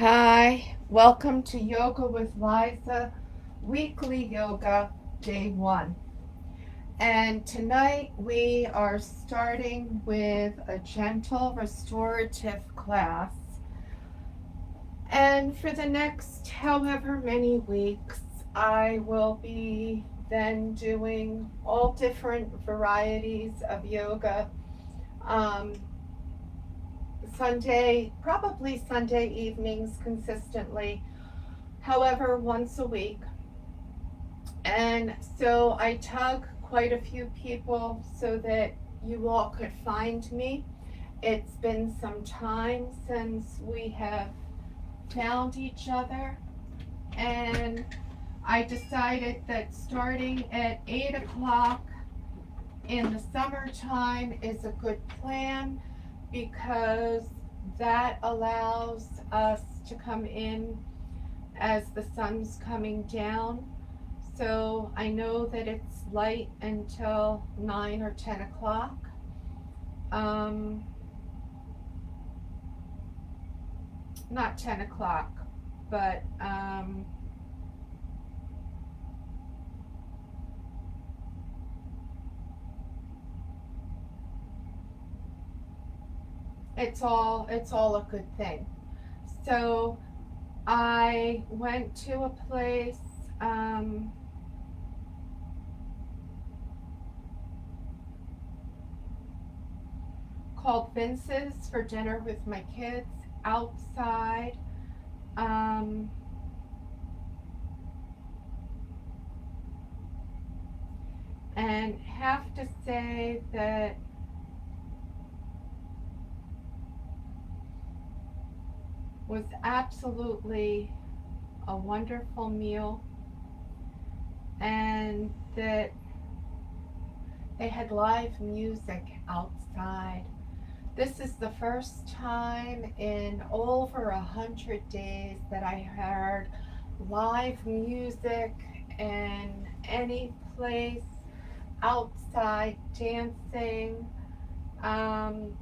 Hi, welcome to Yoga with Liza, weekly yoga, day 1. And tonight we are starting with a gentle restorative class. And for the next however many weeks, I will be then doing all different varieties of yoga. Um, probably Sunday evenings consistently, however, once a week. And so I tug quite a few people so that you all could find me. It's been some time since we have found each other, and I decided that starting at 8 o'clock in the summertime is a good plan because that allows us to come in as the sun's coming down. So I know that it's light until 9 or 10 o'clock. Um, Not 10 o'clock, but it's all a good thing. So I went to a place called Vince's for dinner with my kids outside. Um, and have to say that was absolutely a wonderful meal, and that they had live music outside. This is the first time in over 100 days that I heard live music in any place outside dancing, um,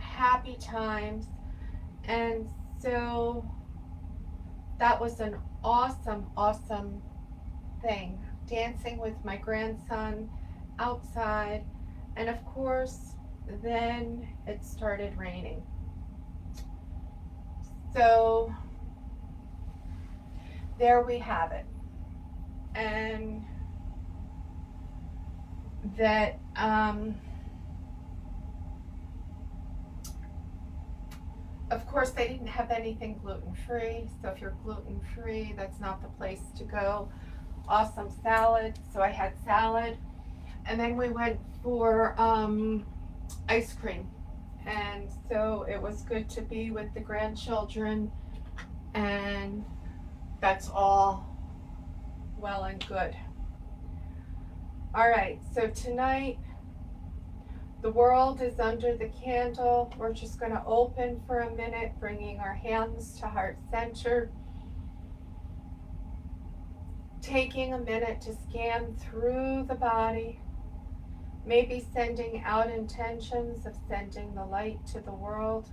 happy times. And so that was an awesome, awesome thing. Dancing with my grandson outside. And of course, then it started raining. So there we have it. And that, of course, they didn't have anything gluten free. So if you're gluten free, that's not the place to go. Awesome salad. So I had salad. And then we went for ice cream. And so it was good to be with the grandchildren. And that's all well and good. All right, so tonight the world is under the candle. We're just going to open for a minute, bringing our hands to heart center, taking a minute to scan through the body, maybe sending out intentions of sending the light to the world.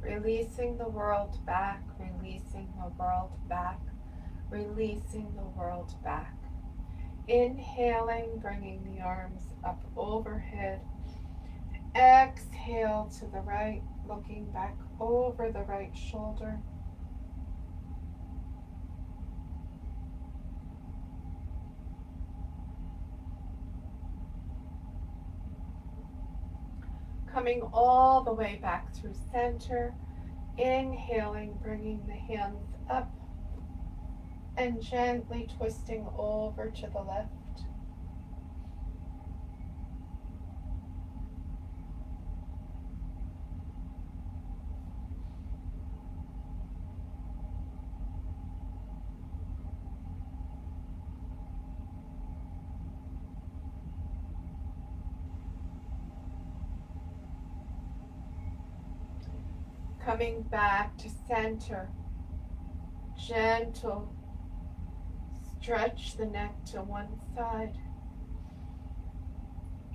Releasing the world back, releasing the world back, releasing the world back. Inhaling, bringing the arms up overhead. Exhale to the right, looking back over the right shoulder. Coming all the way back through center, inhaling, bringing the hands up and gently twisting over to the left. Coming back to center, gentle, stretch the neck to one side.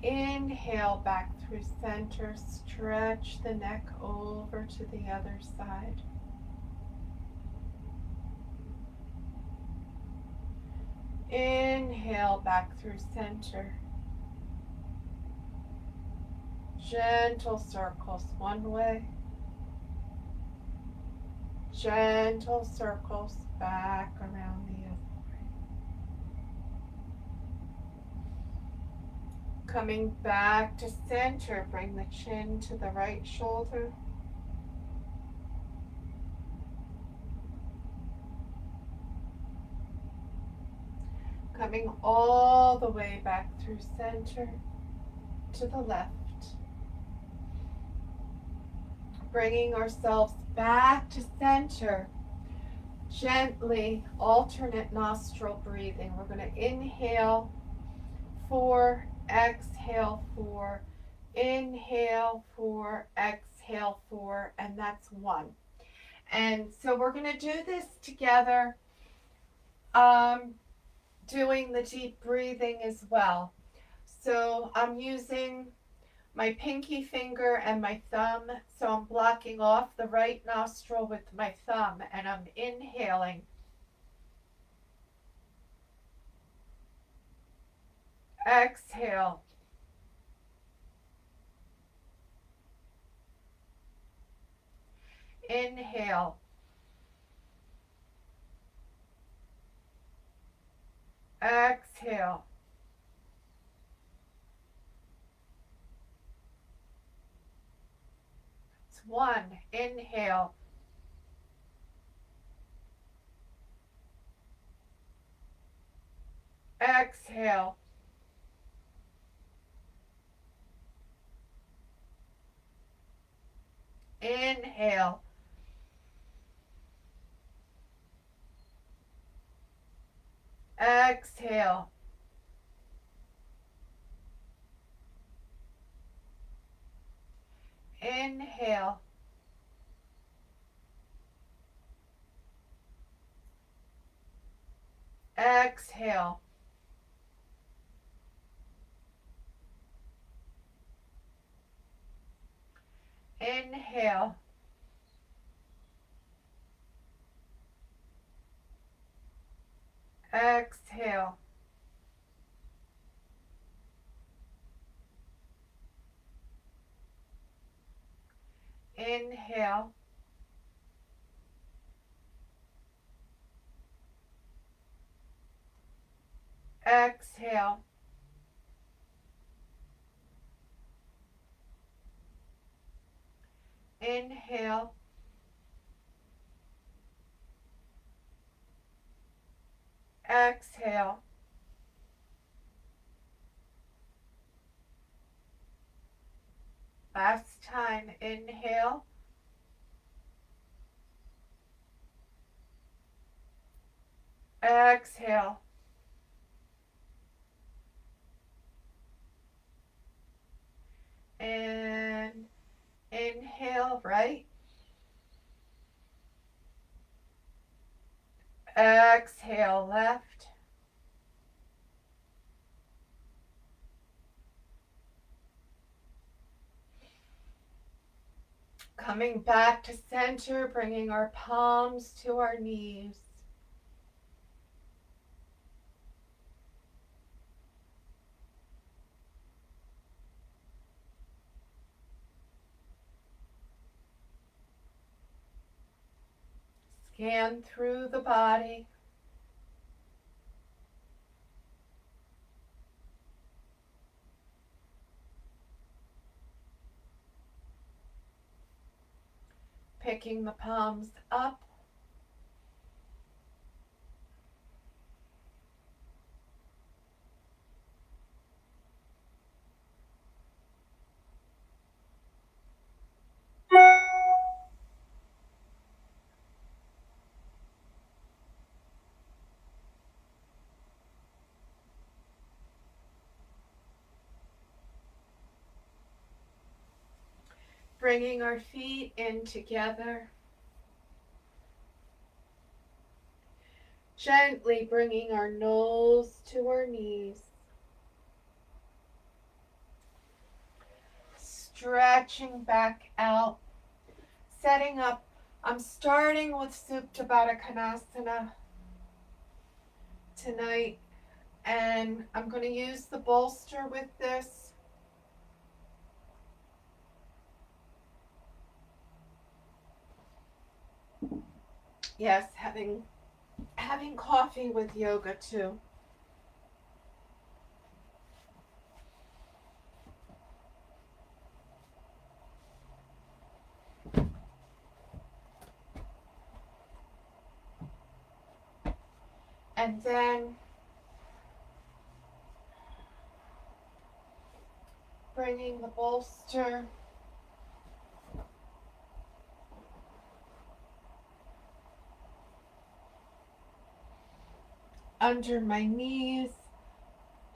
Inhale back through center, stretch the neck over to the other side. Inhale back through center. Gentle circles one way. Gentle circles back around the other way. Coming back to center, bring the chin to the right shoulder. Coming all the way back through center to the left. Bringing ourselves back to center. Gently alternate nostril breathing. We're going to inhale 4, exhale 4, inhale 4, exhale 4, and that's 1. And so we're going to do this together, doing the deep breathing as well. So I'm using my pinky finger and my thumb, so I'm blocking off the right nostril with my thumb, and I'm inhaling. Exhale. Inhale. Exhale. It's 1. Inhale. Exhale. Inhale. Exhale. Inhale. Exhale. Inhale. Exhale. Inhale. Exhale. Inhale. Exhale. Last time. Inhale. Exhale. And inhale, right. Exhale, left. Coming back to center, bringing our palms to our knees. Scan through the body. Picking the palms up. Bringing our feet in together. Gently bringing our nose to our knees. Stretching back out. Setting up. I'm starting with Supta Baddha Konasana tonight. And I'm going to use the bolster with this. Yes, having coffee with yoga too. And then bringing the bolster under my knees,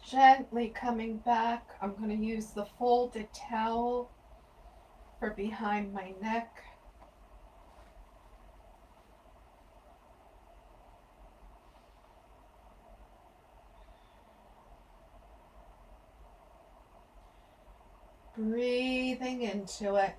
gently coming back. I'm going to use the folded towel for behind my neck. Breathing into it.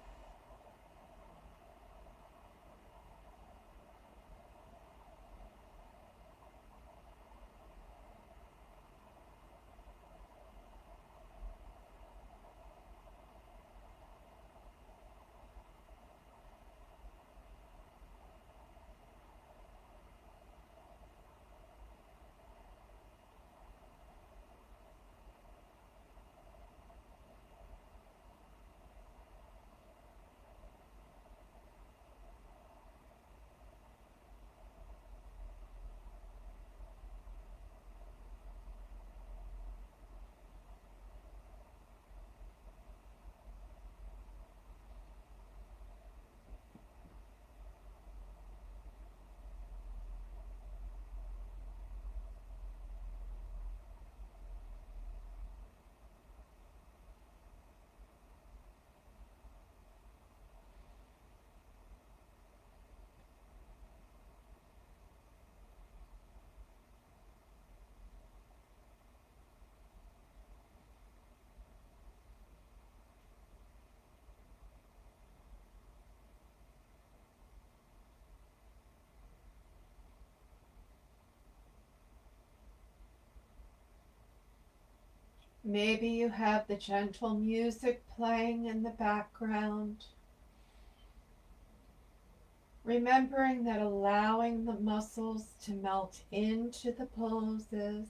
Maybe you have the gentle music playing in the background. Remembering that allowing the muscles to melt into the poses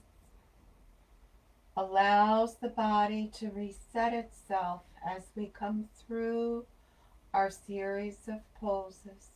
allows the body to reset itself as we come through our series of poses.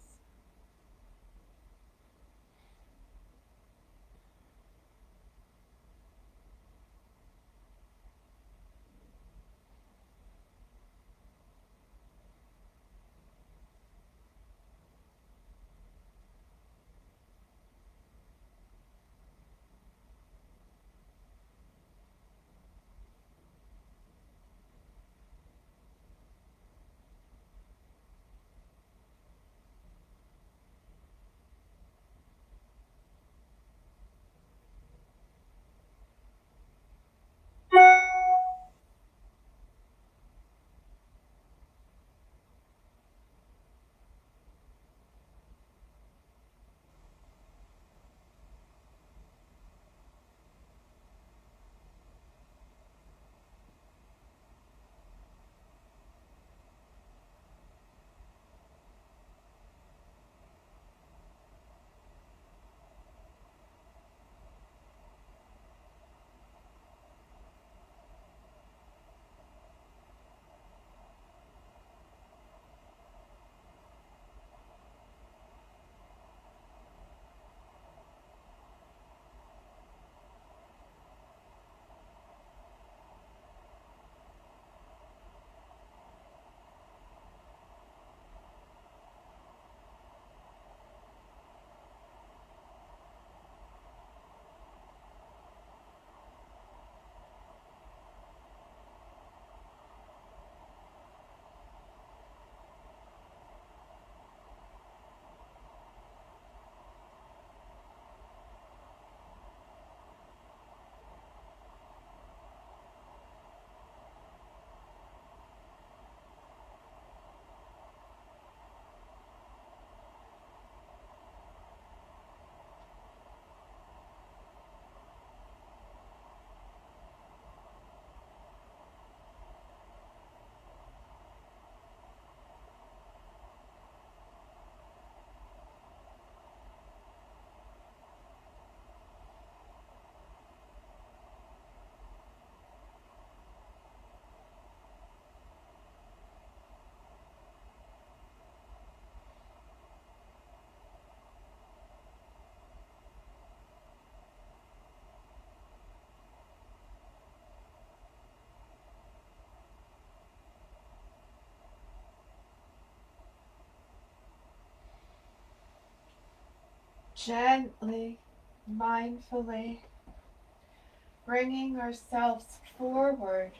Gently, mindfully bringing ourselves forward.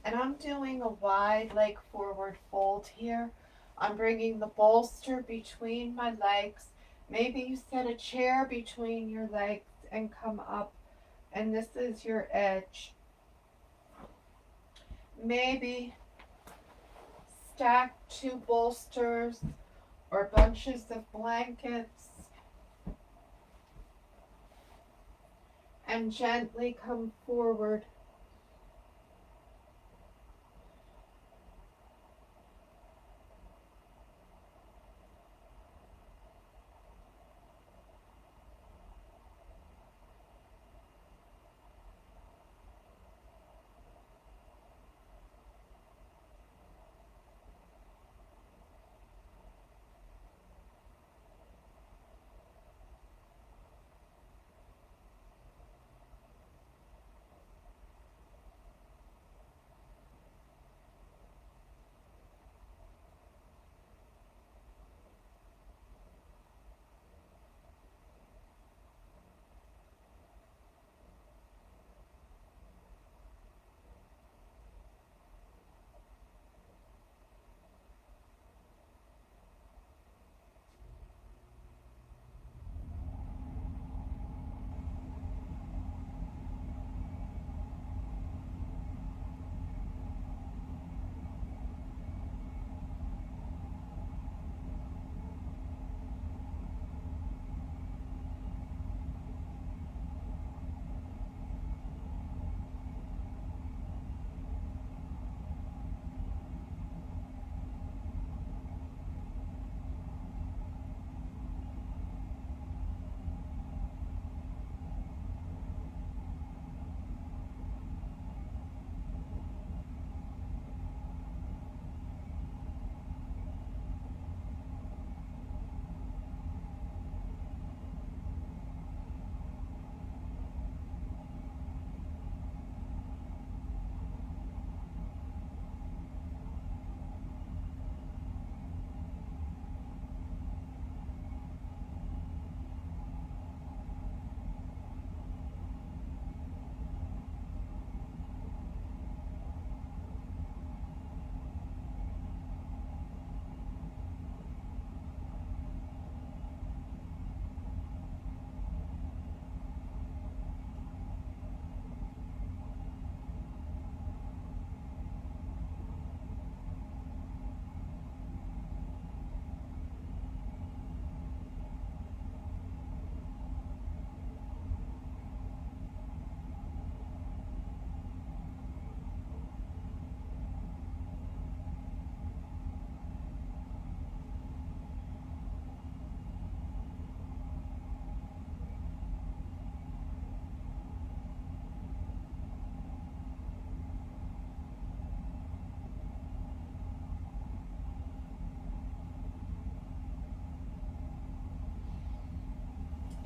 And I'm doing a wide leg forward fold here. I'm bringing the bolster between my legs. Maybe you set a chair between your legs and come up, and this is your edge. Maybe stack two bolsters or bunches of blankets and gently come forward.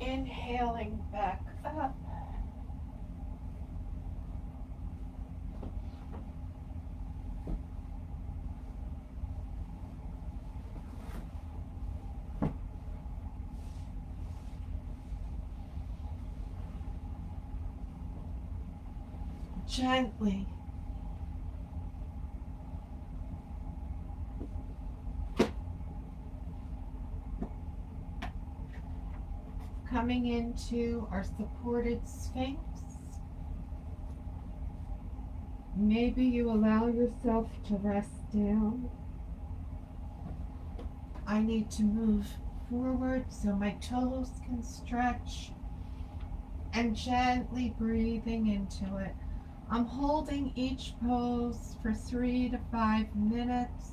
Inhaling back up. Gently coming into our supported sphinx. Maybe you allow yourself to rest down. I need to move forward so my toes can stretch, and gently breathing into it. I'm holding each pose for 3 to 5 minutes.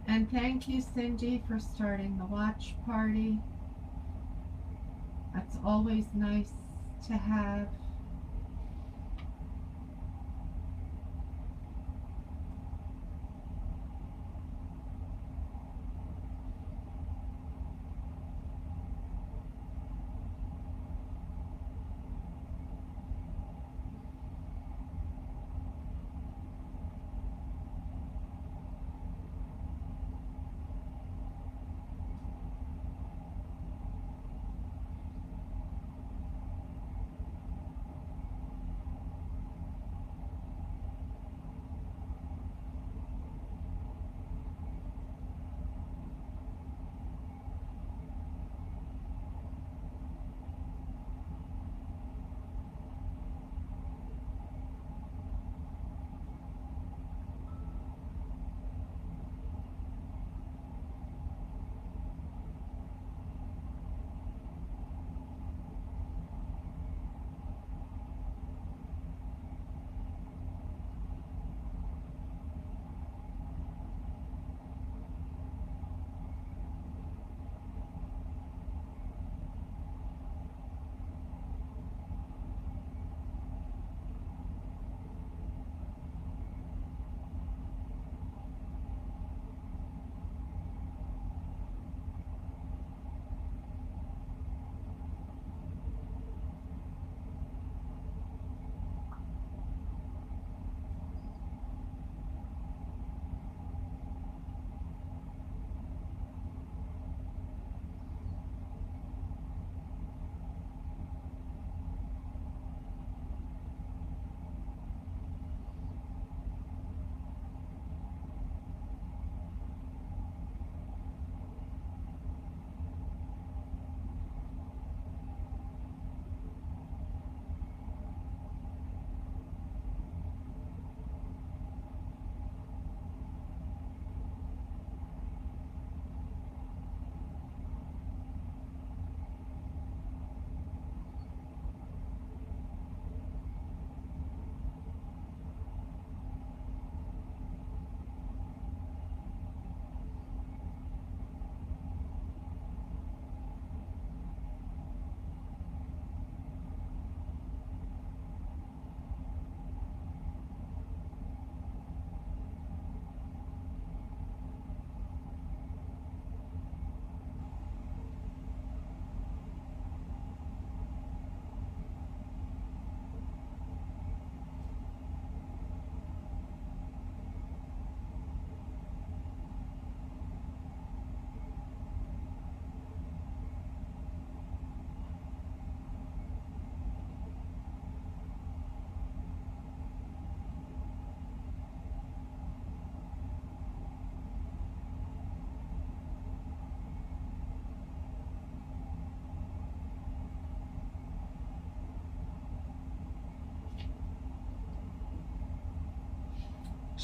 And thank you, Cindy, for starting the watch party. That's always nice to have.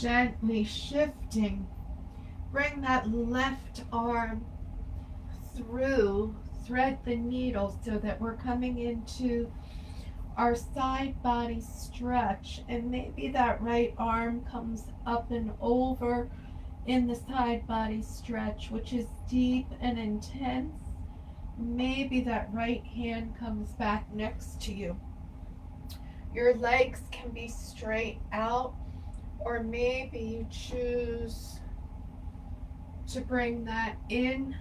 Gently shifting. Bring that left arm through, thread the needle so that we're coming into our side body stretch, and maybe that right arm comes up and over in the side body stretch, which is deep and intense. Maybe that right hand comes back next to you. Your legs can be straight out, or maybe you choose to bring that in.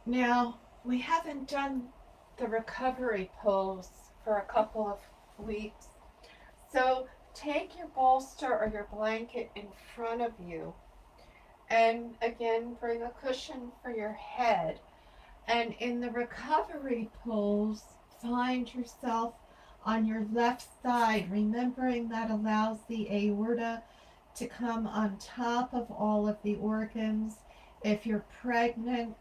Now, we haven't done the recovery pose for a couple of weeks. So take your bolster or your blanket in front of you, and again, bring a cushion for your head. And in the recovery pose, find yourself on your left side, remembering that allows the aorta to come on top of all of the organs. If you're pregnant,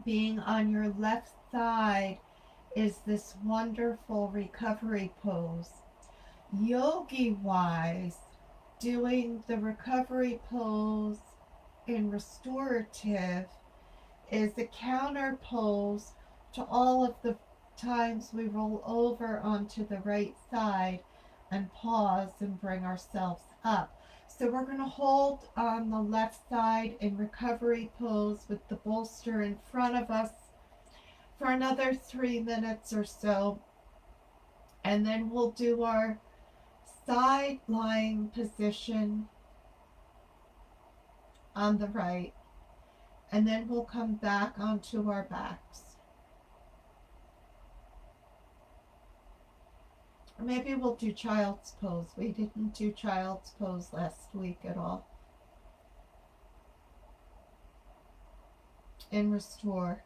being on your left side is this wonderful recovery pose. Yogi wise, doing the recovery pose in restorative is a counter pose to all of the times we roll over onto the right side and pause and bring ourselves up. So we're going to hold on the left side in recovery pose with the bolster in front of us for another 3 minutes or so. And then we'll do our side lying position on the right. And then we'll come back onto our backs. Or maybe we'll do child's pose. We didn't do child's pose last week at all. And restore.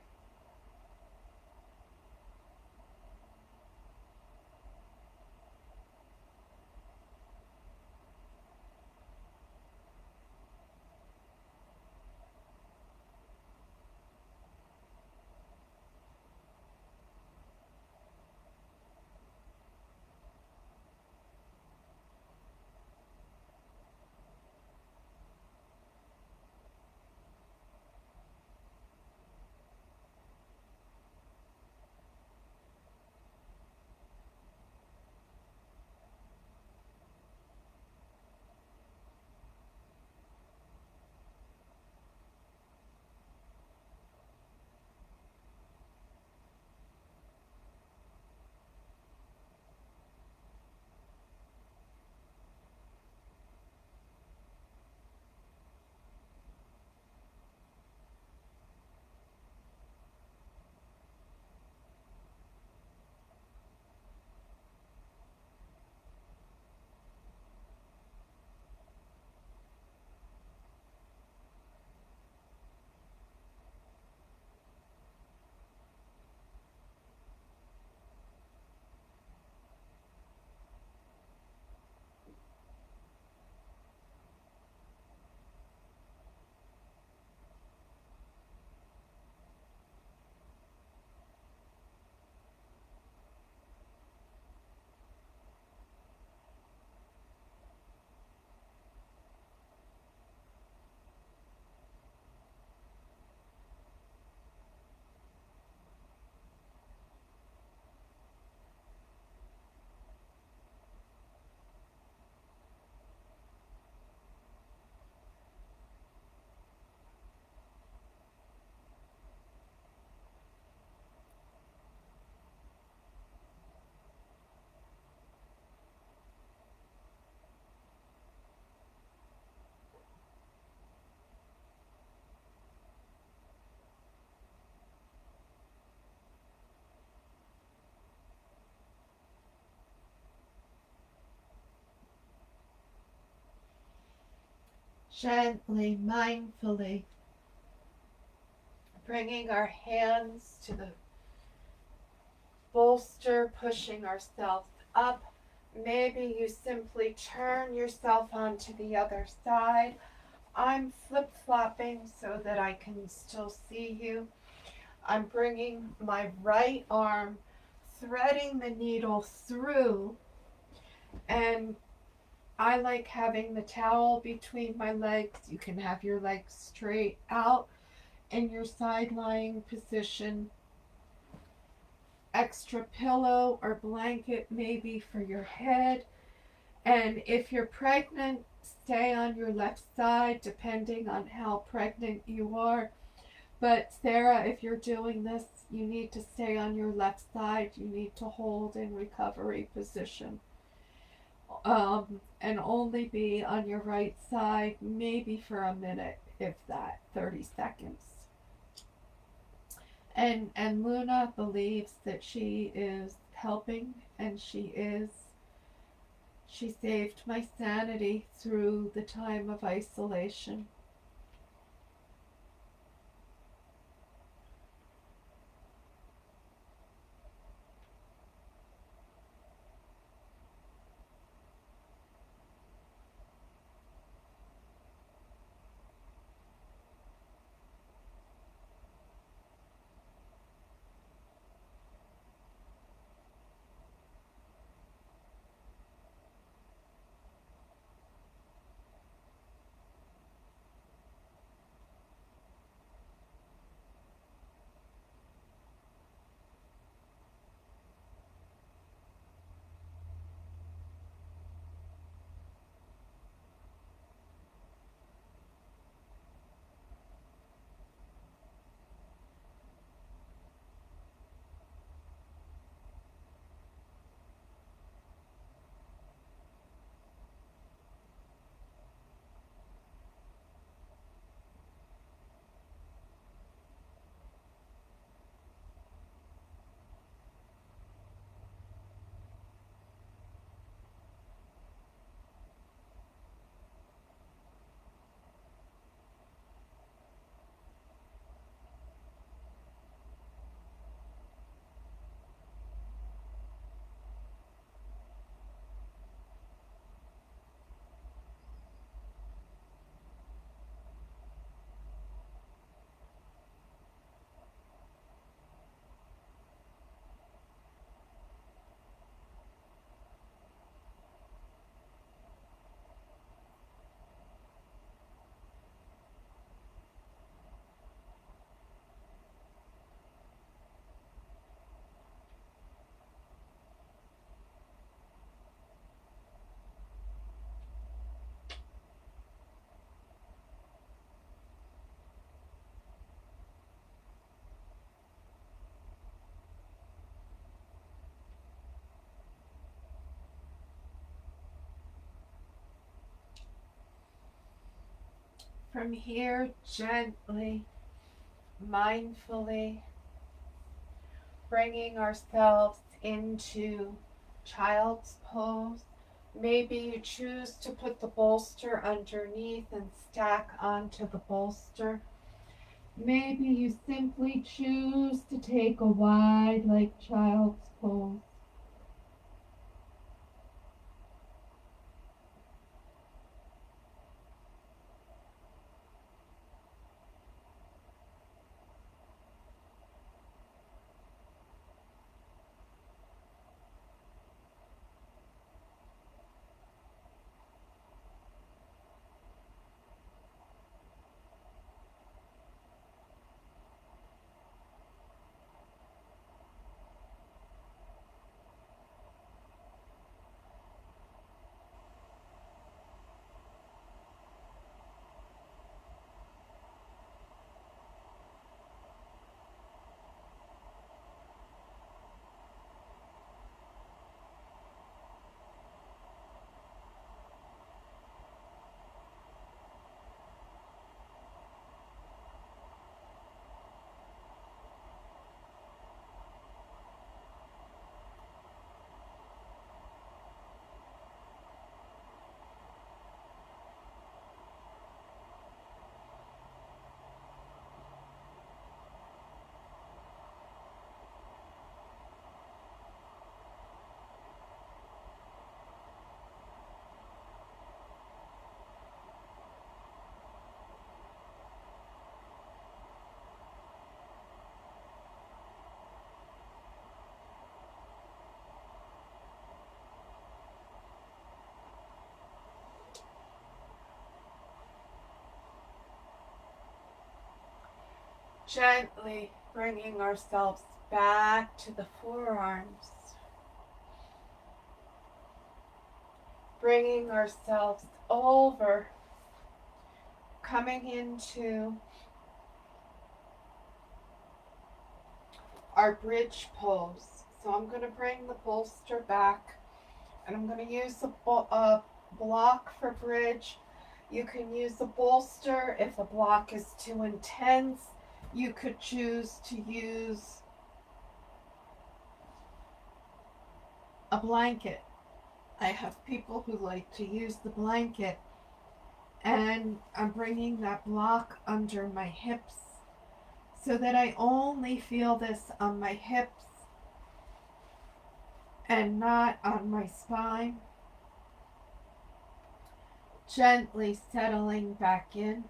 Gently, mindfully, bringing our hands to the bolster, pushing ourselves up. Maybe you simply turn yourself onto the other side. I'm flip-flopping so that I can still see you. I'm bringing my right arm, threading the needle through, and I like having the towel between my legs. You can have your legs straight out in your side lying position. Extra pillow or blanket maybe for your head. And if you're pregnant, stay on your left side depending on how pregnant you are. But Sarah, if you're doing this, you need to stay on your left side. You need to hold in recovery position. And only be on your right side maybe for a minute, if that, 30 seconds. And Luna believes that she is helping, and she saved my sanity through the time of isolation. From here, gently, mindfully, bringing ourselves into child's pose. Maybe you choose to put the bolster underneath and stack onto the bolster. Maybe you simply choose to take a wide, like child's pose. Gently bringing ourselves back to the forearms. Bringing ourselves over. Coming into our bridge pose. So I'm going to bring the bolster back, and I'm going to use a block for bridge. You can use a bolster if a block is too intense. You could choose to use a blanket. I have people who like to use the blanket, and I'm bringing that block under my hips so that I only feel this on my hips and not on my spine. Gently settling back in.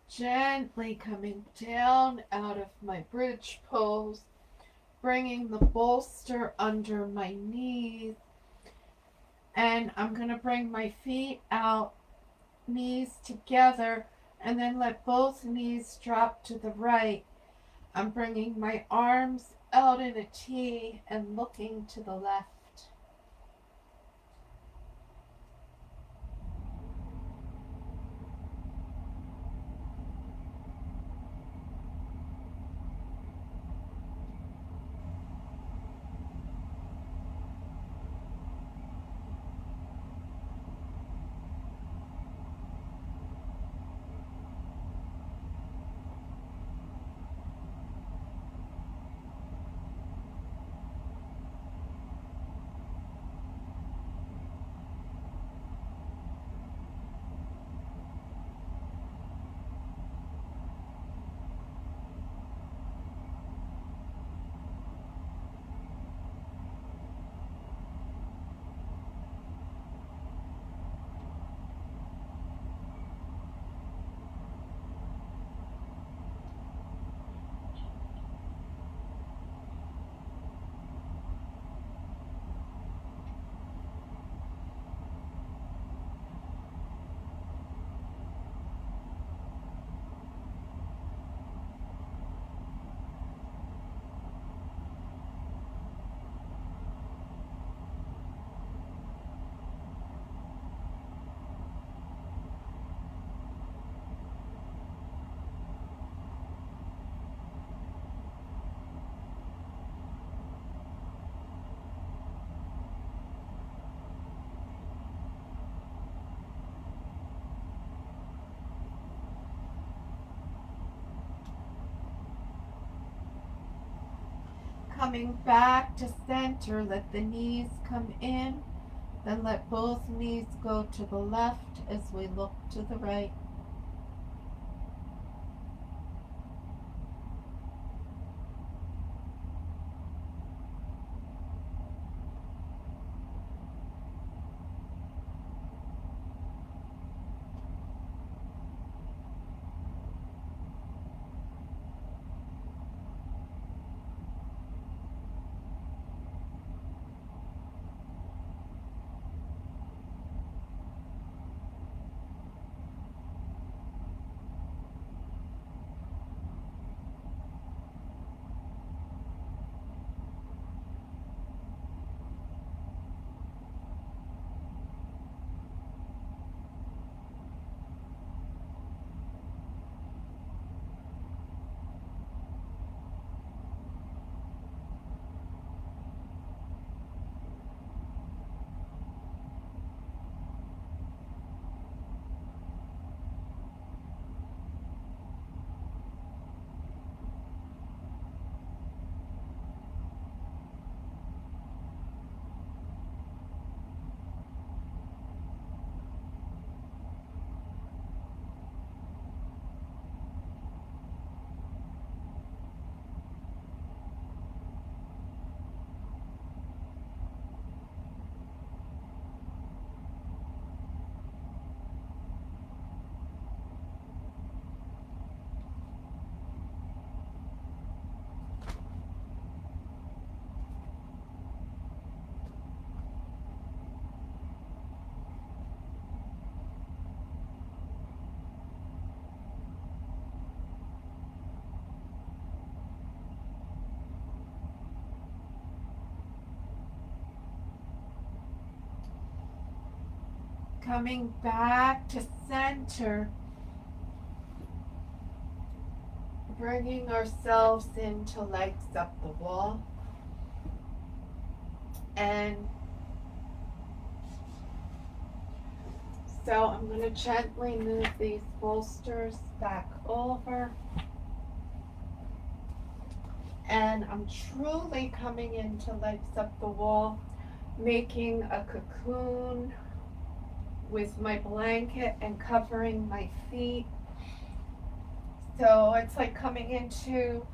Gently coming down out of my bridge pose, bringing the bolster under my knees, and I'm going to bring my feet out, knees together, and then let both knees drop to the right. I'm bringing my arms out in a T and looking to the left. Coming back to center, let the knees come in, then let both knees go to the left as we look to the right. Coming back to center. Bringing ourselves into legs up the wall. And so I'm going to gently move these bolsters back over. And I'm truly coming into legs up the wall, making a cocoon with my blanket and covering my feet. So it's like coming into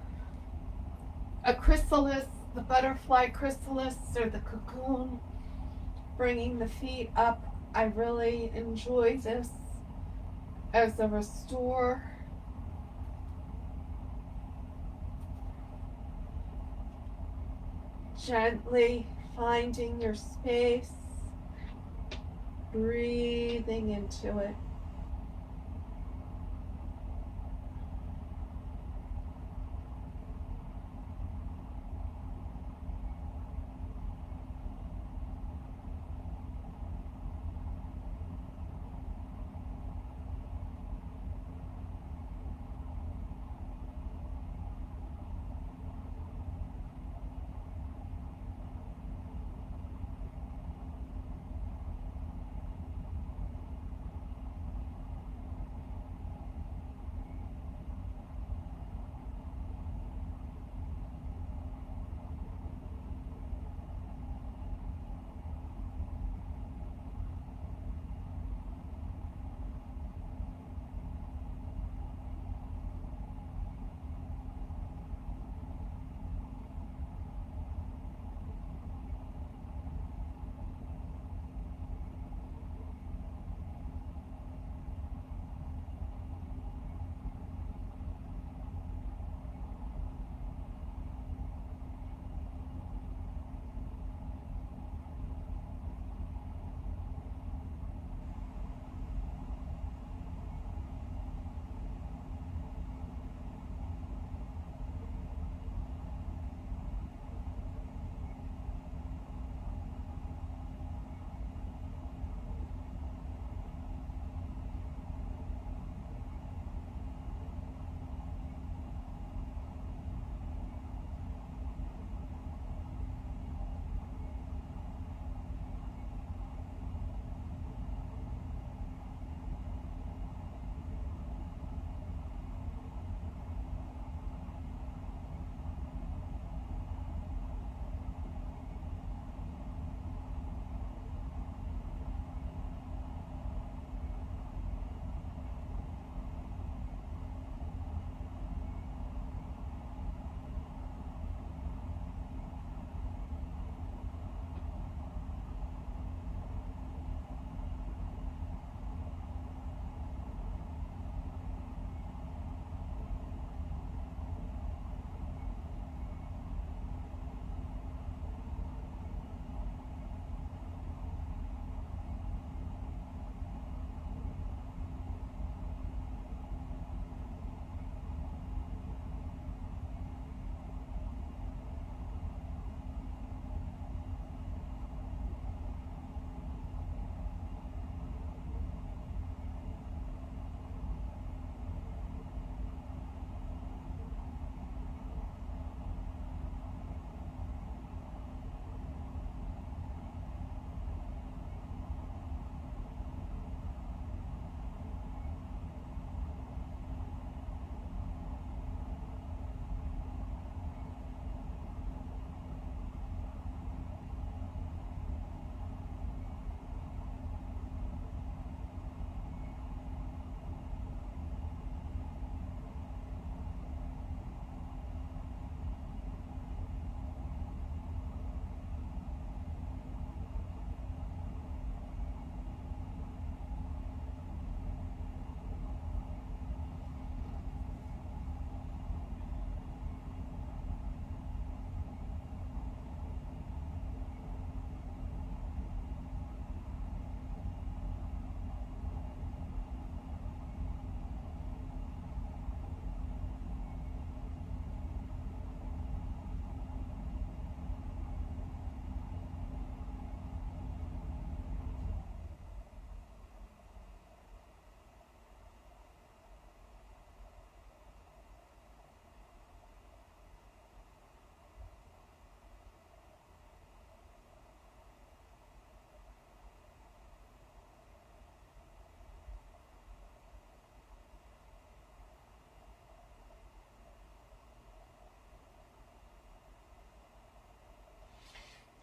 a chrysalis, the butterfly chrysalis or the cocoon, bringing the feet up. I really enjoy this as a restore. Gently finding your space, breathing into it.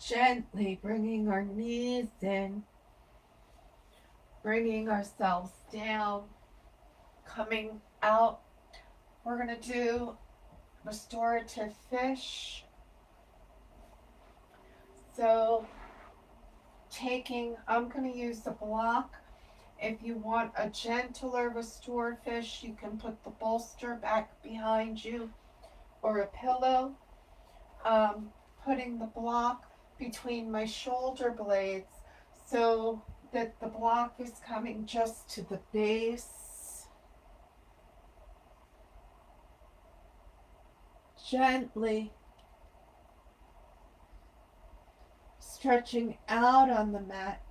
Gently bringing our knees in, bringing ourselves down, coming out. We're going to do restorative fish. So I'm going to use the block. If you want a gentler restore fish, you can put the bolster back behind you or a pillow. Putting the block between my shoulder blades so that the block is coming just to the base. Gently stretching out on the mat.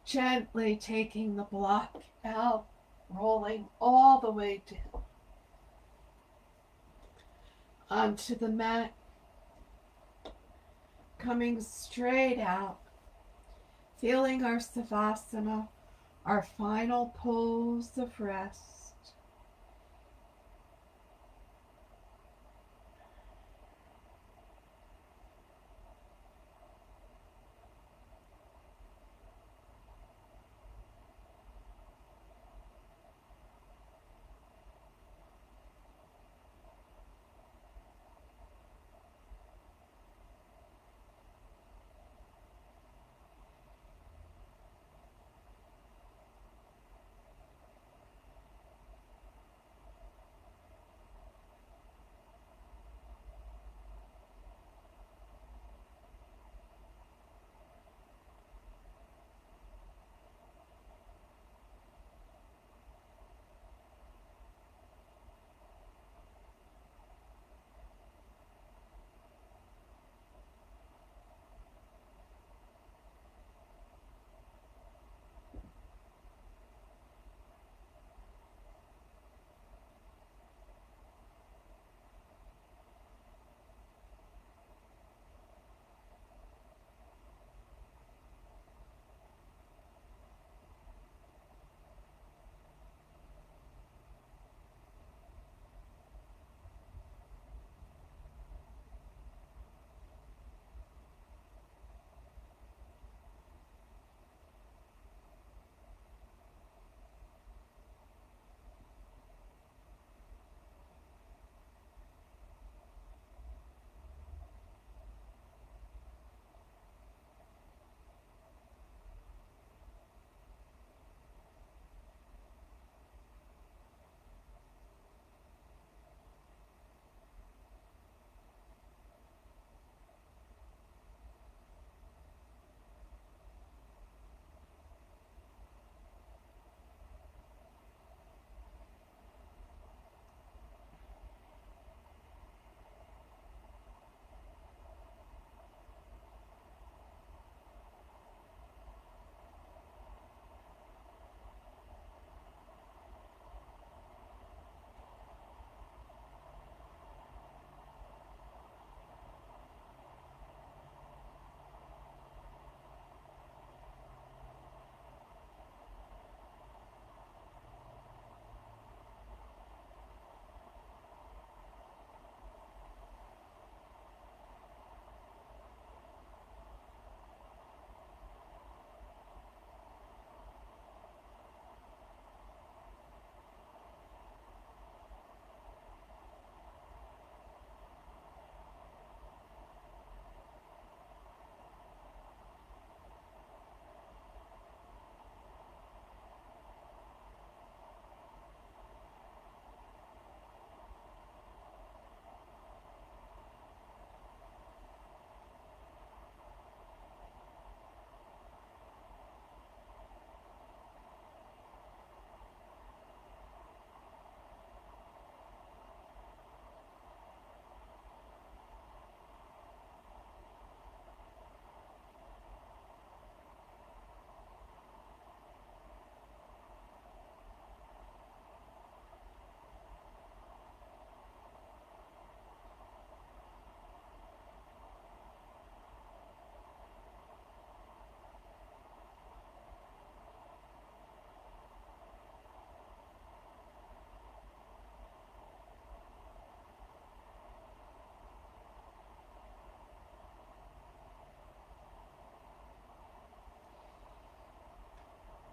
Gently taking the block out, rolling all the way down onto the mat, coming straight out, feeling our savasana, our final pose of rest.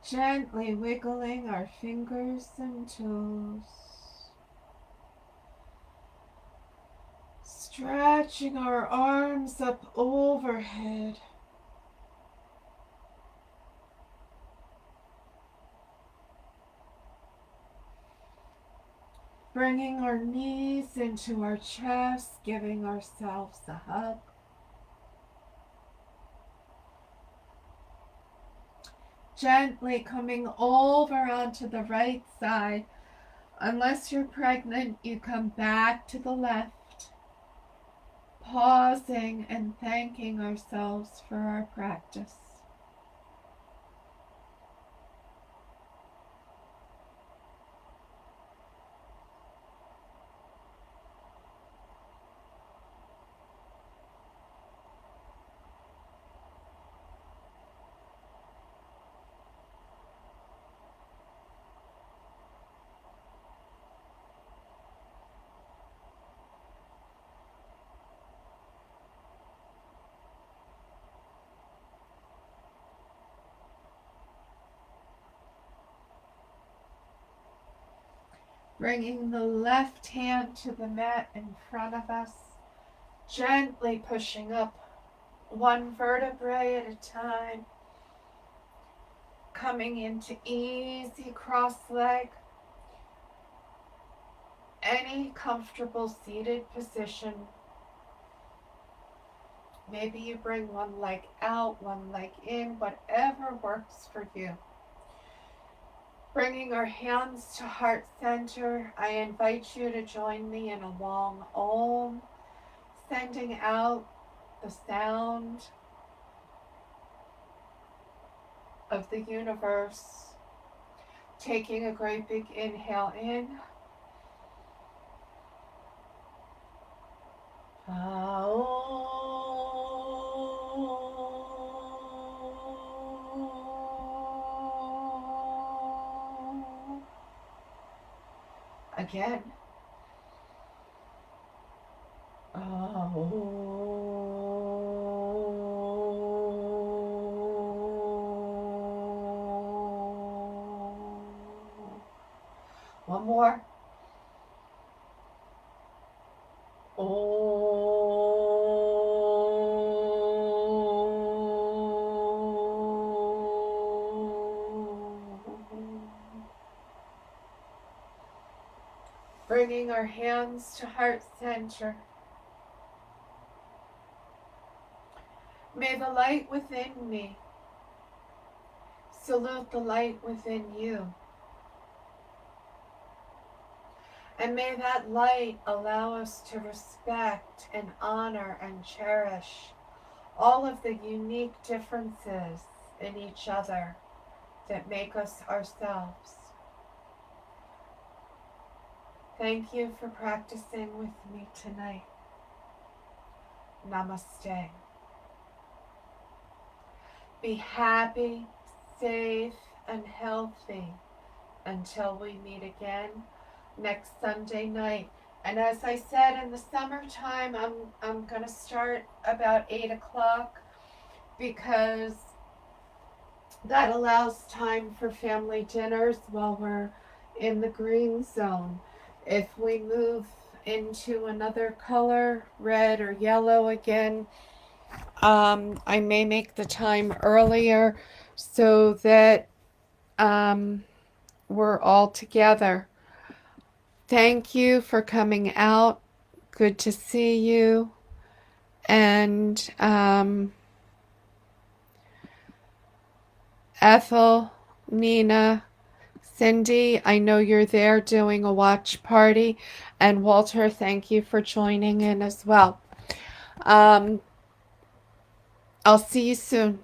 Gently wiggling our fingers and toes. Stretching our arms up overhead. Bringing our knees into our chest, giving ourselves a hug. Gently coming over onto the right side. Unless you're pregnant, you come back to the left. Pausing and thanking ourselves for our practice. Bringing the left hand to the mat in front of us, gently pushing up one vertebrae at a time, coming into easy cross leg, any comfortable seated position. Maybe you bring one leg out, one leg in, whatever works for you. Bringing our hands to heart center, I invite you to join me in a long Om, sending out the sound of the universe. Taking a great big inhale in. Again. One more. Bringing our hands to heart center. May the light within me salute the light within you. And may that light allow us to respect and honor and cherish all of the unique differences in each other that make us ourselves. Thank you for practicing with me tonight. Namaste. Be happy, safe, and healthy until we meet again next Sunday night. And as I said, in the summertime, I'm going to start about 8 o'clock because that allows time for family dinners while we're in the green zone. If we move into another color, red or yellow again, I may make the time earlier so that we're all together. Thank you for coming out. Good to see you. And Ethel, Nina, Cindy, I know you're there doing a watch party. And Walter, thank you for joining in as well. I'll see you soon.